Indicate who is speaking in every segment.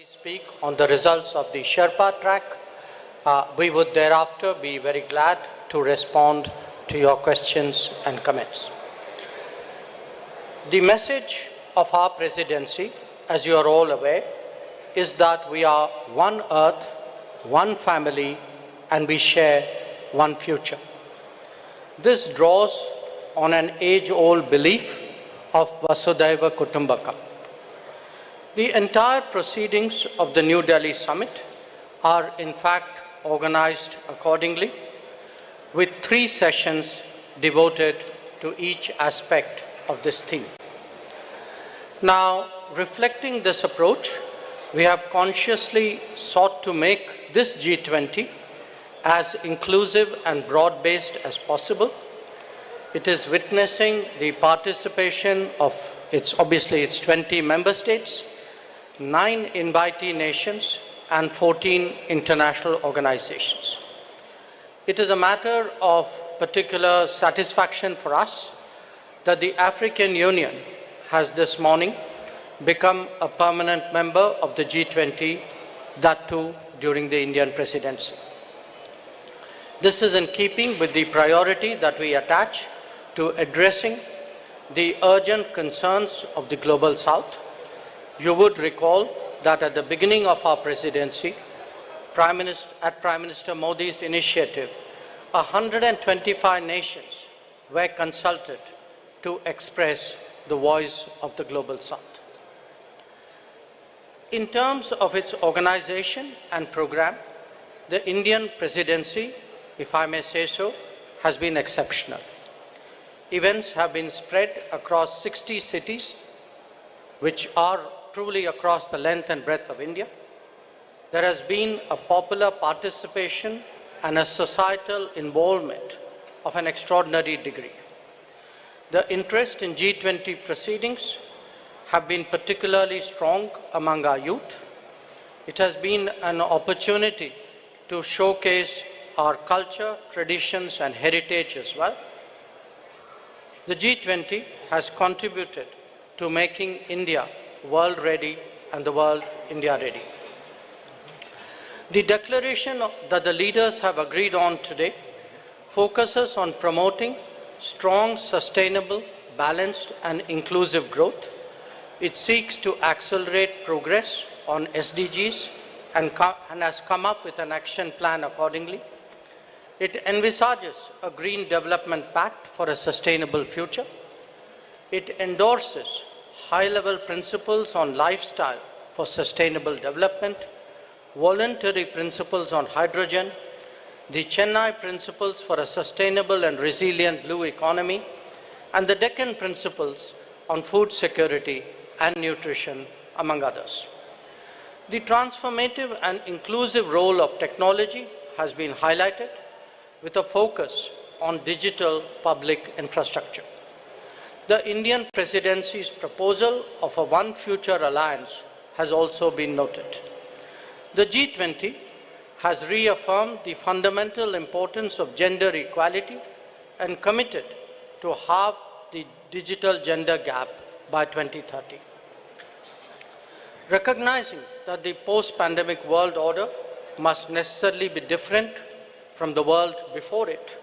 Speaker 1: briefly speak on the results of the Sherpa track. We would thereafter be very glad to respond to your questions and comments. The message of our presidency, as you are all aware, is that we are one earth, one family, and we share one future. This draws on an age-old belief of Vasudhaiva Kutumbakam. The entire proceedings of the New Delhi summit are in fact organized accordingly, with 3 sessions devoted to each aspect of this theme. Now, reflecting this approach, we have consciously sought to make this G20 as inclusive and broad-based as possible. It is witnessing the participation of its 20 member states, 9 invitee nations, and 14 international organizations. It is a matter of particular satisfaction for us that the African Union has this morning become a permanent member of the G20, that too during the Indian presidency. This is in keeping with the priority that we attach to addressing the urgent concerns of the Global South. You would recall that at the beginning of our presidency, Prime Minister Modi's initiative, 125 nations were consulted to express the voice of the Global South. In terms of its organization and program, the Indian presidency, if I may say so, has been exceptional. Events have been spread across 60 cities, which are truly across the length and breadth of India. There has been a popular participation and a societal involvement of an extraordinary degree. The interest in G20 proceedings have been particularly strong among our youth. It has been an opportunity to showcase our culture, traditions, and heritage as well. The G20 has contributed to making India world ready and the world India ready. The declaration that the leaders have agreed on today focuses on promoting strong, sustainable, balanced, and inclusive growth. It seeks to accelerate progress on SDGs and has come up with an action plan accordingly. It envisages a Green Development Pact for a sustainable future. It endorses high-level principles on lifestyle for sustainable development, voluntary principles on hydrogen, the Chennai Principles for a Sustainable and Resilient Blue Economy, and the Deccan Principles on food security and nutrition, among others. The transformative and inclusive role of technology has been highlighted, with a focus on digital public infrastructure. The Indian presidency's proposal of a One Future Alliance has also been noted. The G20 has reaffirmed the fundamental importance of gender equality and committed to halve the digital gender gap by 2030. Recognizing that the post-pandemic world order must necessarily be different from the world before it,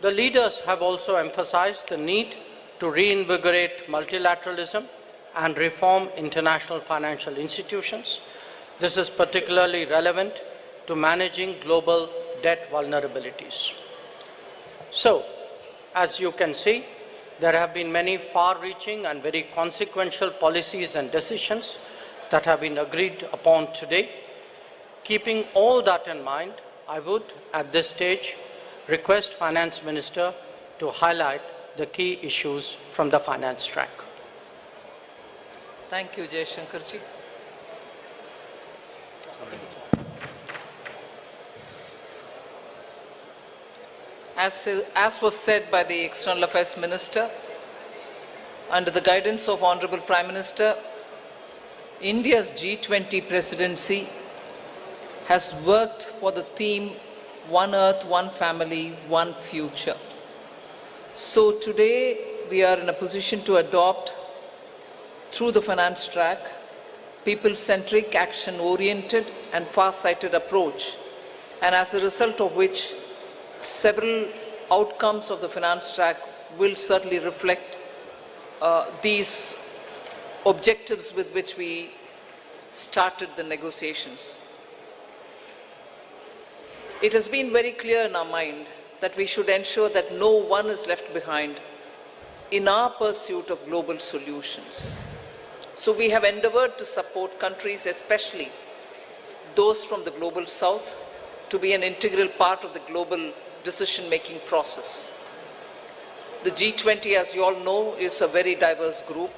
Speaker 1: the leaders have also emphasized the need to reinvigorate multilateralism and reform international financial institutions. This is particularly relevant to managing global debt vulnerabilities. So, as you can see, there have been many far-reaching and very consequential policies and decisions that have been agreed upon today. Keeping all that in mind, I would, at this stage, request Finance Minister to highlight the key issues from the finance track.
Speaker 2: Thank you, Jaishankarji. As was said by the External Affairs Minister, under the guidance of Honorable Prime Minister, India's G20 presidency has worked for the theme One Earth, One Family, One Future. So today we are in a position to adopt, through the finance track, people-centric, action-oriented and far-sighted approach, and as a result of which several outcomes of the finance track will certainly reflect these objectives with which we started the negotiations. It has been very clear in our mind that we should ensure that no one is left behind in our pursuit of global solutions. So we have endeavored to support countries, especially those from the global south, to be an integral part of the global decision-making process. The G20, as you all know, is a very diverse group.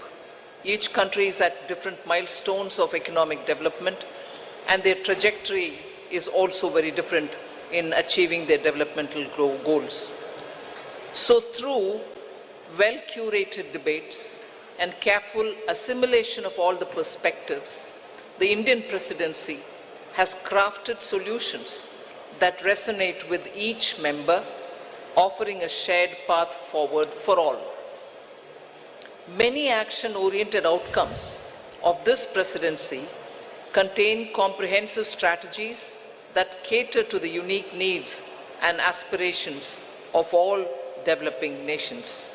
Speaker 2: Each country is at different milestones of economic development, and their trajectory is also very different in achieving their developmental goals. So through well-curated debates and careful assimilation of all the perspectives, the Indian presidency has crafted solutions that resonate with each member, offering a shared path forward for all. Many action-oriented outcomes of this presidency contain comprehensive strategies that cater to the unique needs and aspirations of all developing nations.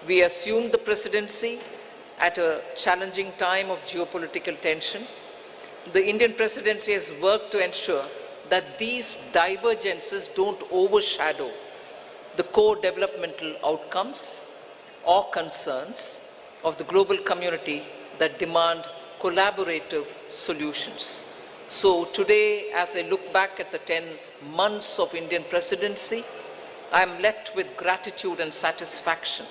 Speaker 2: We assumed the presidency at a challenging time of geopolitical tension. The Indian presidency has worked to ensure that these divergences don't overshadow the core developmental outcomes or concerns of the global community that demand collaborative solutions. So today, as I look back at the 10 months of Indian presidency, I am left with gratitude and satisfaction.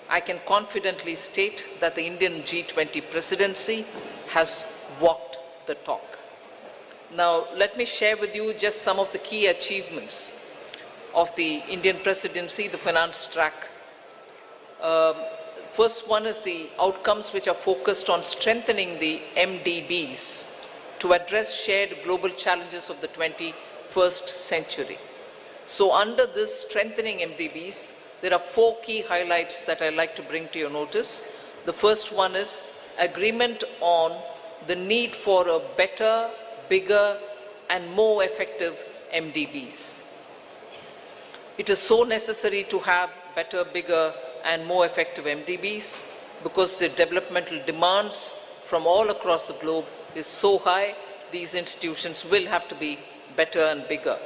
Speaker 2: I can confidently state that the Indian G20 presidency has walked the talk. Now, let me share with you just some of the key achievements of the Indian presidency, the finance track. First one is the outcomes which are focused on strengthening the MDBs to address shared global challenges of the 21st century. So under this strengthening MDBs, there are 4 key highlights that I'd like to bring to your notice. The first one is agreement on the need for a better, bigger, and more effective MDBs. It is so necessary to have better, bigger, and more effective MDBs because the developmental demands from all across the globe is so high, these institutions will have to be better and bigger.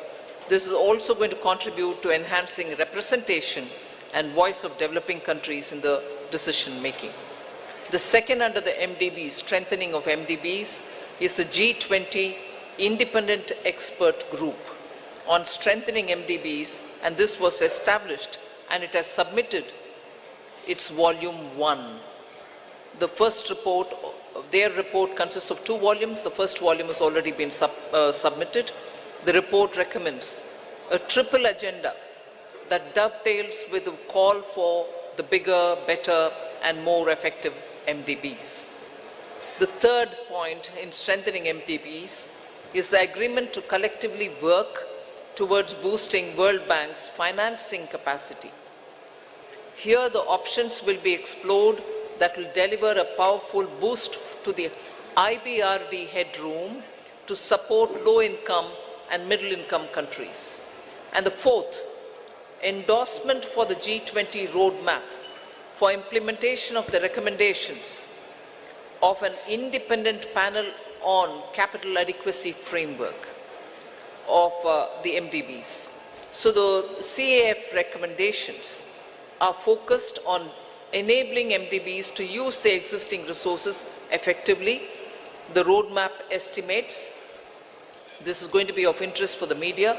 Speaker 2: This is also going to contribute to enhancing representation and voice of developing countries in the decision making. The second under the MDBs, strengthening of MDBs, is the G20 Independent Expert Group on strengthening MDBs, and this was established and it has submitted its volume 1. The first report, their report consists of 2 volumes. The first volume has already been submitted. The report recommends a triple agenda that dovetails with the call for the bigger, better, and more effective MDBs. The third point in strengthening MDBs is the agreement to collectively work towards boosting World Bank's financing capacity. Here the options will be explored that will deliver a powerful boost to the IBRD headroom to support low-income and middle-income countries. And the fourth, endorsement for the G20 roadmap for implementation of the recommendations of an independent panel on capital adequacy framework of the MDBs. So the CAF recommendations are focused on enabling MDBs to use their existing resources effectively. The roadmap estimates, this is going to be of interest for the media,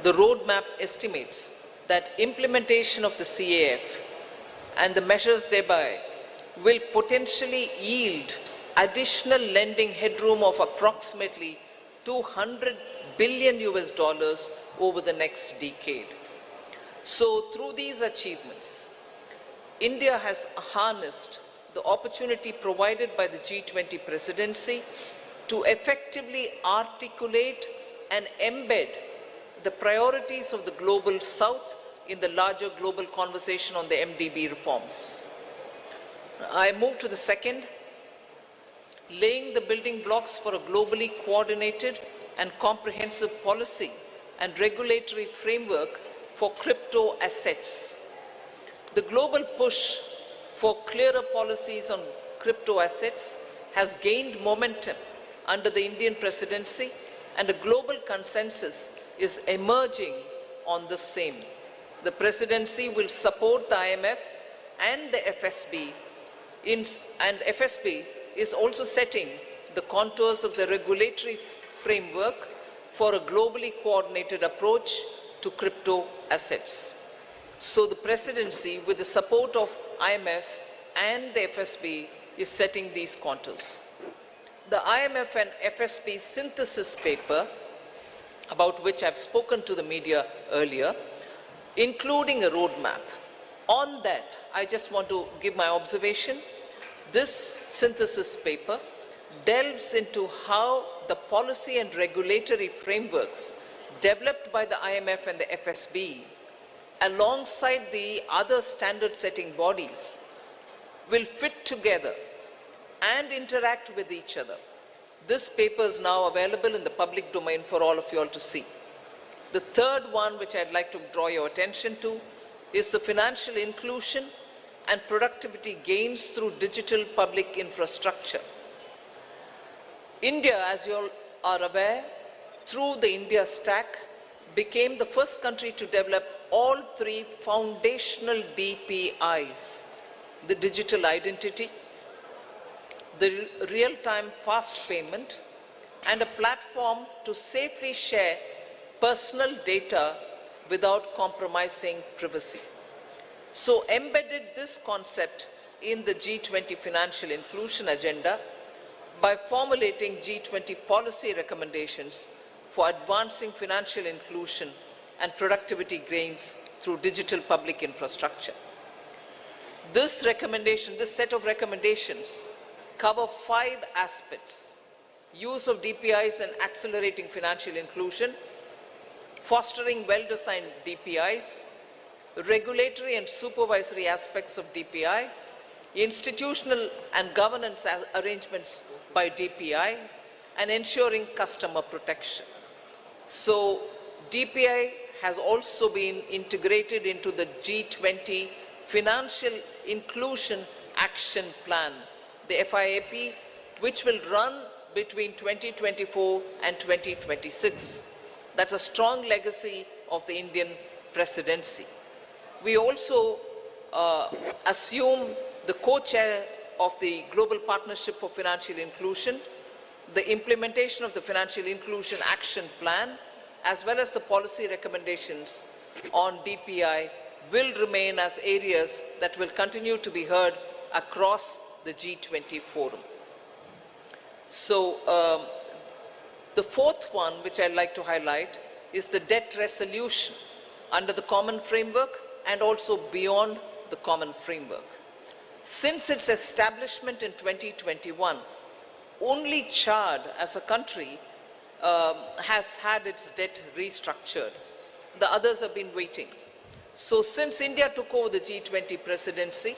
Speaker 2: the roadmap estimates that implementation of the CAF and the measures thereby will potentially yield additional lending headroom of approximately $200 billion over the next decade. So through these achievements, India has harnessed the opportunity provided by the G20 presidency to effectively articulate and embed the priorities of the global south in the larger global conversation on the MDB reforms. I move to the second, laying the building blocks for a globally coordinated and comprehensive policy and regulatory framework for crypto assets. The global push for clearer policies on crypto assets has gained momentum under the Indian presidency, and a global consensus is emerging on the same. The presidency will support the IMF and the FSB, and FSB is also setting the contours of the regulatory framework for a globally coordinated approach to crypto assets. So the presidency, with the support of IMF and the FSB, is setting these contours. The IMF and FSB synthesis paper, about which I've spoken to the media earlier, including a roadmap. On that, I just want to give my observation. This synthesis paper delves into how the policy and regulatory frameworks developed by the IMF and the FSB, alongside the other standard-setting bodies, will fit together and interact with each other. This paper is now available in the public domain for all of you all to see. The third one, which I'd like to draw your attention to, is the financial inclusion and productivity gains through digital public infrastructure. India, as you all are aware, through the India Stack, became the first country to develop all three foundational DPIs: the digital identity, the real-time fast payment, and a platform to safely share personal data without compromising privacy. So embedded this concept in the G20 financial inclusion agenda by formulating G20 policy recommendations for advancing financial inclusion and productivity gains through digital public infrastructure. This set of recommendations cover 5 aspects: use of DPIs and accelerating financial inclusion, fostering well-designed DPIs, regulatory and supervisory aspects of DPI, institutional and governance arrangements by DPI, and ensuring customer protection. So DPI has also been integrated into the G20 Financial Inclusion Action Plan, the FIAP, which will run between 2024 and 2026. That's a strong legacy of the Indian presidency. We also assume the co-chair of the Global Partnership for Financial Inclusion. The implementation of the Financial Inclusion Action Plan, as well as the policy recommendations on DPI, will remain as areas that will continue to be heard across the G20 forum. So the fourth one, which I'd like to highlight, is the debt resolution under the common framework and also beyond the common framework. Since its establishment in 2021, only Chad as a country has had its debt restructured. The others have been waiting. So since India took over the G20 presidency,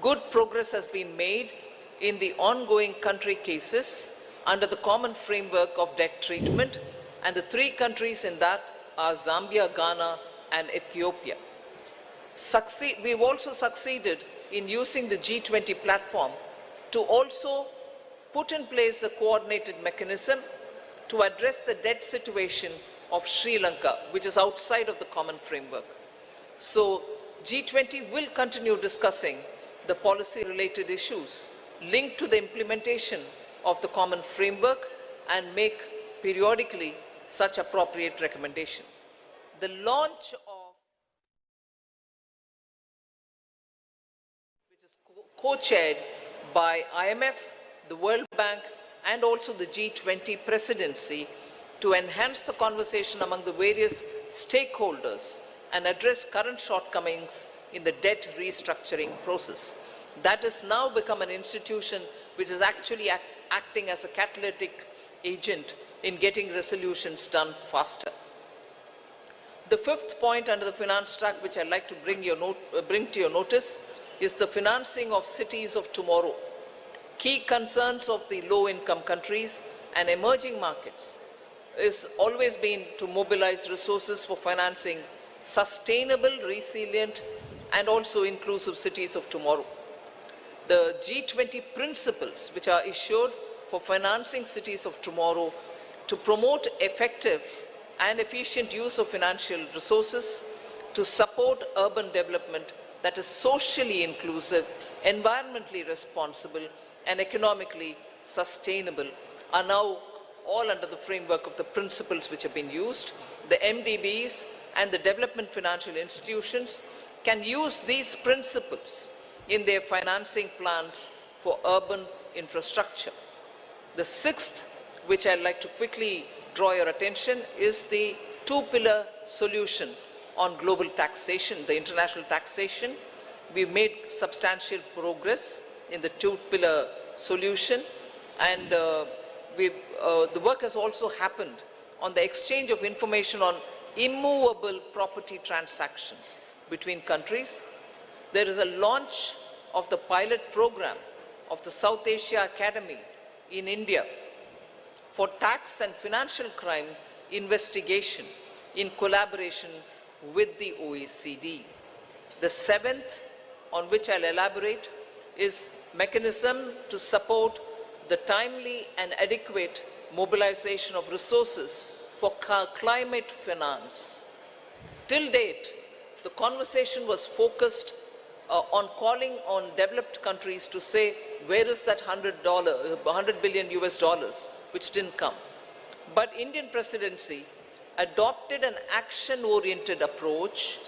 Speaker 2: good progress has been made in the ongoing country cases under the common framework of debt treatment, and the 3 countries in that are Zambia, Ghana, and Ethiopia. We've also succeeded in using the G20 platform to also put in place a coordinated mechanism to address the debt situation of Sri Lanka, which is outside of the common framework. So G20 will continue discussing the policy-related issues linked to the implementation of the common framework and make periodically such appropriate recommendations. The launch of, which is co-chaired by IMF, the World Bank, and also the G20 presidency, to enhance the conversation among the various stakeholders and address current shortcomings in the debt restructuring process. That has now become an institution which is actually acting as a catalytic agent in getting resolutions done faster. The fifth point under the finance track, which I'd like to bring to your notice, is the financing of cities of tomorrow. key concerns of the low-income countries and emerging markets is always been to mobilize resources for financing sustainable, resilient, and also inclusive cities of tomorrow. The G20 principles, which are issued for financing cities of tomorrow to promote effective and efficient use of financial resources to support urban development that is socially inclusive, environmentally responsible, and economically sustainable, are now all under the framework of the principles which have been used. The MDBs and the development financial institutions can use these principles in their financing plans for urban infrastructure. The sixth, which I'd like to quickly draw your attention, is the two-pillar solution on global taxation, the international taxation. We've made substantial progress in the two-pillar solution, and the work has also happened on the exchange of information on immovable property transactions between countries. There is a launch of the pilot program of the South Asia Academy in India for tax and financial crime investigation in collaboration with the OECD. The seventh, on which I'll elaborate, is mechanism to support the timely and adequate mobilization of resources for climate finance. Till date, the conversation was focused on calling on developed countries to say, where is that $100 billion US dollars, which didn't come. But Indian presidency adopted an action-oriented approach,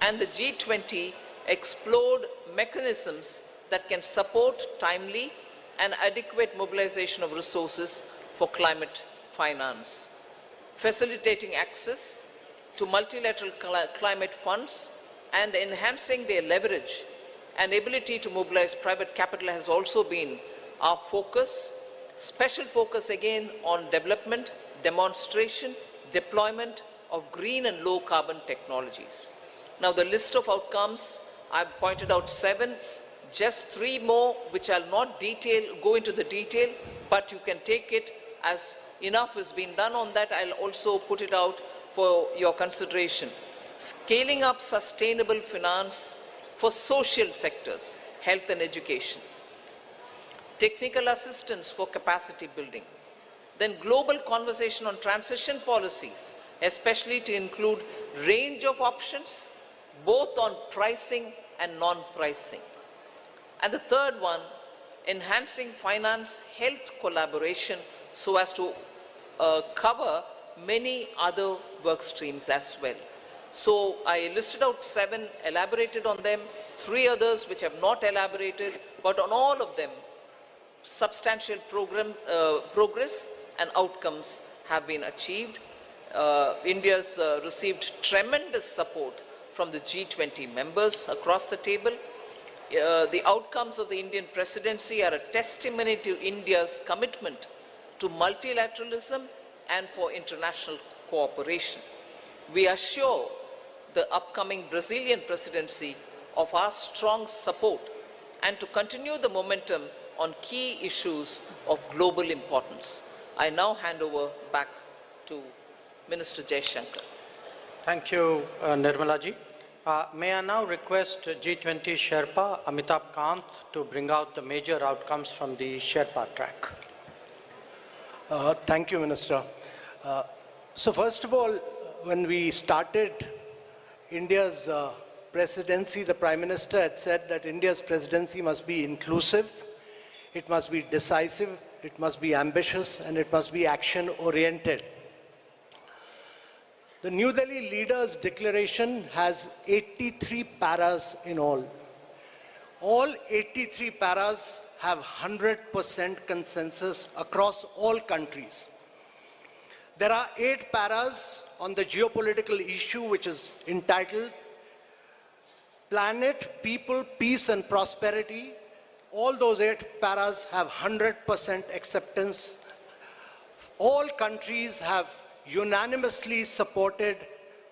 Speaker 2: and the G20 explored mechanisms that can support timely and adequate mobilization of resources for climate finance, facilitating access to multilateral climate funds and enhancing their leverage and ability to mobilize private capital has also been our focus. Special focus again on development, demonstration, deployment of green and low carbon technologies. Now the list of outcomes, I've pointed out 7, just 3 more which I'll not go into the detail, but you can take it as enough has been done on that. I'll also put it out for your consideration. Scaling up sustainable finance for social sectors, health and education. Technical assistance for capacity building. Then global conversation on transition policies, especially to include range of options, both on pricing and non-pricing. And the third one, enhancing finance health collaboration so as to cover many other work streams as well. So I listed out 7, elaborated on them, 3 others which have not elaborated, but on all of them, substantial progress and outcomes have been achieved. India's received tremendous support from the G20 members across the table. The outcomes of the Indian presidency are a testimony to India's commitment to multilateralism and for international cooperation. We assure the upcoming Brazilian presidency of our strong support and to continue the momentum on key issues of global importance. I now hand over back to Minister Jaishankar.
Speaker 1: Thank you, Nirmala ji. May I now request G20 Sherpa Amitabh Kant to bring out the major outcomes from the Sherpa track.
Speaker 3: Thank you, Minister. So first of all, when we started India's presidency, the Prime Minister had said that India's presidency must be inclusive, it must be decisive, it must be ambitious, and it must be action-oriented. The New Delhi Leaders' Declaration has 83 paras in all. All 83 paras have 100% consensus across all countries. There are 8 paras on the geopolitical issue, which is entitled Planet, People, Peace and Prosperity. All those 8 paras have 100% acceptance. All countries have unanimously supported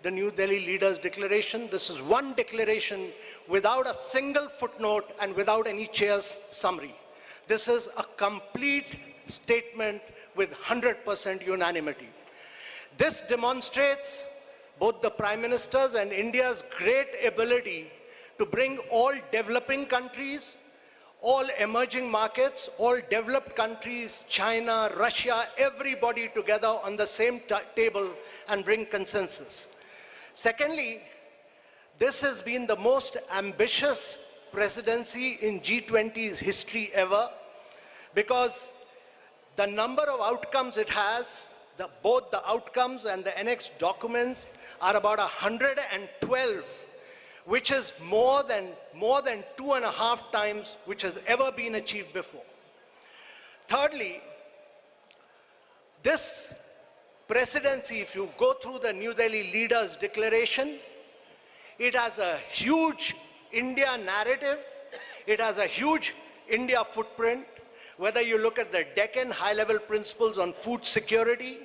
Speaker 3: the New Delhi Leaders' Declaration. This is one declaration without a single footnote and without any chair's summary. this is a complete statement with 100% unanimity. This demonstrates both the Prime Minister's and India's great ability to bring all developing countries, all emerging markets, all developed countries, China, Russia, everybody together on the same table and bring consensus. Secondly, this has been the most ambitious presidency in G20's history ever, because the number of outcomes it has, both the outcomes and the annexed documents are about 112, which is more than 2.5 times which has ever been achieved before. Thirdly, this presidency, if you go through the New Delhi Leaders' Declaration, it has a huge India narrative, it has a huge India footprint, whether you look at the Deccan high-level principles on food security,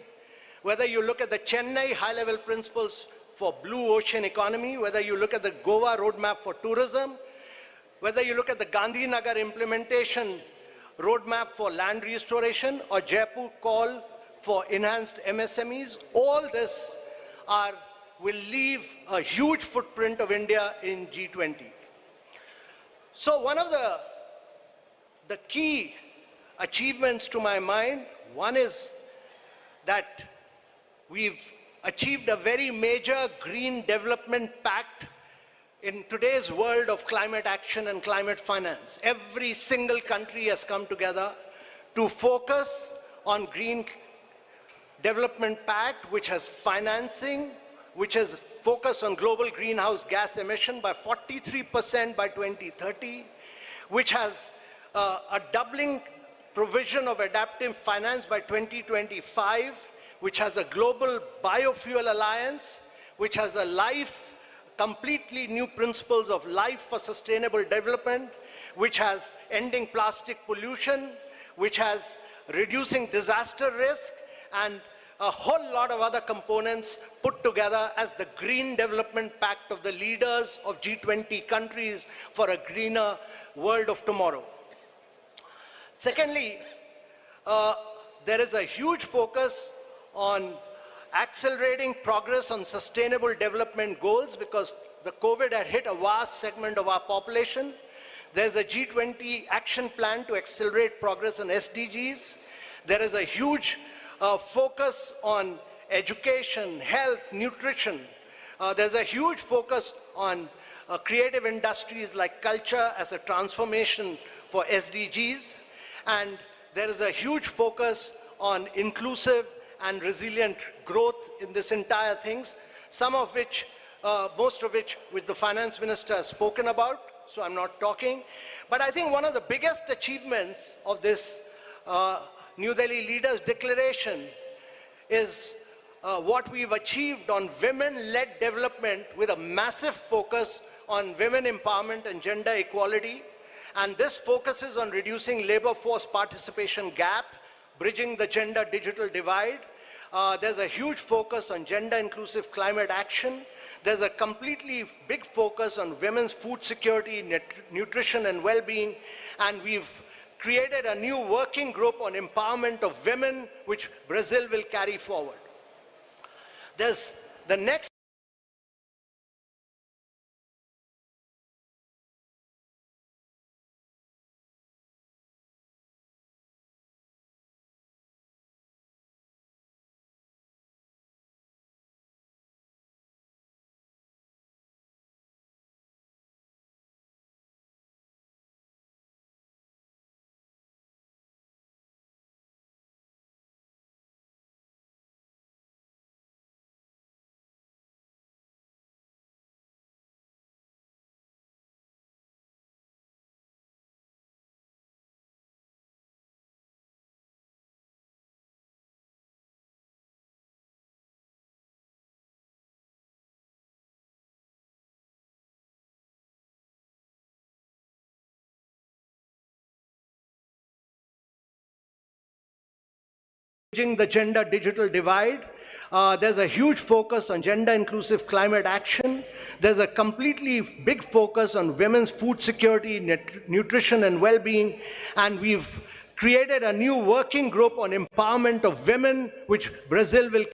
Speaker 3: whether you look at the Chennai high-level principles for blue ocean economy, whether you look at the Goa roadmap for tourism, whether you look at the Gandhinagar implementation roadmap for land restoration, or Jaipur call for enhanced MSMEs, all this will leave a huge footprint of India in G20. So one of the key achievements to my mind, one is that we've achieved a very major green development pact in today's world of climate action and climate finance. Every single country has come together to focus on green development pact, which has financing, which has focused on global greenhouse gas emission by 43% by 2030, which has a doubling provision of adaptive finance by 2025, which has a global biofuel alliance, which has completely new principles of life for sustainable development, which has ending plastic pollution, which has reducing disaster risk, and a whole lot of other components put together as the Green Development Pact of the leaders of G20 countries for a greener world of tomorrow. Secondly, there is a huge focus on accelerating progress on sustainable development goals, because the COVID had hit a vast segment of our population. There's a G20 action plan to accelerate progress on SDGs. There is a huge focus on education, health, nutrition. There's a huge focus on creative industries like culture as a transformation for SDGs. And there is a huge focus on inclusive and resilient growth in this entire things, some of which, most of which the finance minister has spoken about, so I'm not talking. But I think one of the biggest achievements of this New Delhi Leaders' Declaration is what we've achieved on women-led development, with a massive focus on women empowerment and gender equality. And this focuses on reducing labor force participation gap, bridging the gender digital divide. There's a huge focus on gender inclusive climate action. There's a completely big focus on women's food security, nutrition and well-being. And we've created a new working group on empowerment of women, which Brazil will carry forward. There's the next bridging the gender digital divide. There's a huge focus on gender-inclusive climate action. There's a completely big focus on women's food security, nutrition, and well-being. And we've created a new working group on empowerment of women, which Brazil will